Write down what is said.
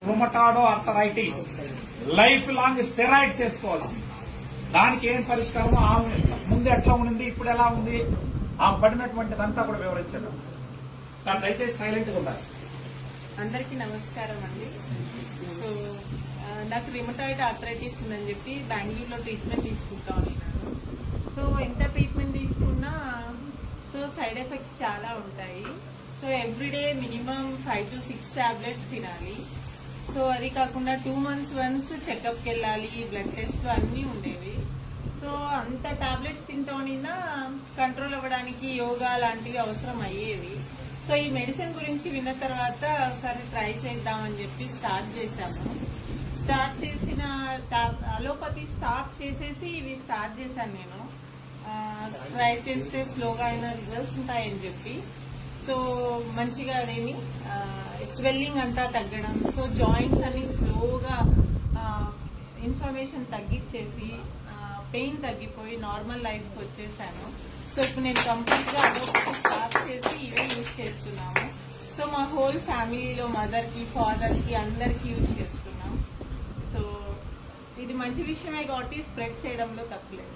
రుమటాడో arthritis life long steroids వేసుకోవాల్సింది. దానికి ఏం పరిష్కారం, ఆమె ముందు ఎట్లా ఉంది, ఇప్పుడు ఎలా ఉంది, ఆమె పడినటువంటిదంతా కూడా వివరించడం. సార్ దయచేసి సైలెంట్ గా ఉండాలి. అందరికీ నమస్కారం అండి. సో నాకు రిమటాయిడ్ ఆర్థరైటిస్ ఉందని చెప్పి బెంగళూరులో ట్రీట్మెంట్ తీసుకుంటా ఉన్నాను. సో ఎంత ట్రీట్మెంట్ తీసుకున్నా సో సైడ్ ఎఫెక్ట్స్ చాలా ఉంటాయి. So everyday minimum 5 to 6 tablets తినాలి. సో అది కాకుండా 2 months వన్స్ చెకప్కి వెళ్ళాలి, బ్లడ్ టెస్ట్ అన్నీ ఉండేవి. సో అంత టాబ్లెట్స్ తింటూనినా కంట్రోల్ అవ్వడానికి యోగా లాంటివి అవసరం అయ్యేవి. సో ఈ మెడిసిన్ గురించి విన్న తర్వాత ఒకసారి ట్రై చేద్దామని చెప్పి స్టార్ట్ చేశాము. స్టార్ట్ చేసిన అలోపతి స్టాప్ చేసేసి ఇవి స్టార్ట్ చేశాను నేను. ట్రై చేస్తే స్లోగా అయినా రిజల్ట్స్ ఉంటాయని చెప్పి. సో మంచిగా అదేమి స్వెల్లింగ్ అంతా తగ్గడం, సో జాయింట్స్ అన్ని స్లోగా ఇన్ఫర్మేషన్ తగ్గించేసి పెయిన్ తగ్గిపోయి నార్మల్ లైఫ్కి వచ్చేసాను. సో ఇప్పుడు నేను కంప్లీట్ గా అదొకటి స్టాప్ చేసి ఇవే యూజ్ చేస్తున్నాము. సో మా హోల్ ఫ్యామిలీలో మదర్ కి, ఫాదర్ కి అందరికి యూజ్ చేస్తున్నాం. సో ఇది మంచి విషయమే కాబట్టి స్ప్రెడ్ చేయడంలో తప్పలేదు.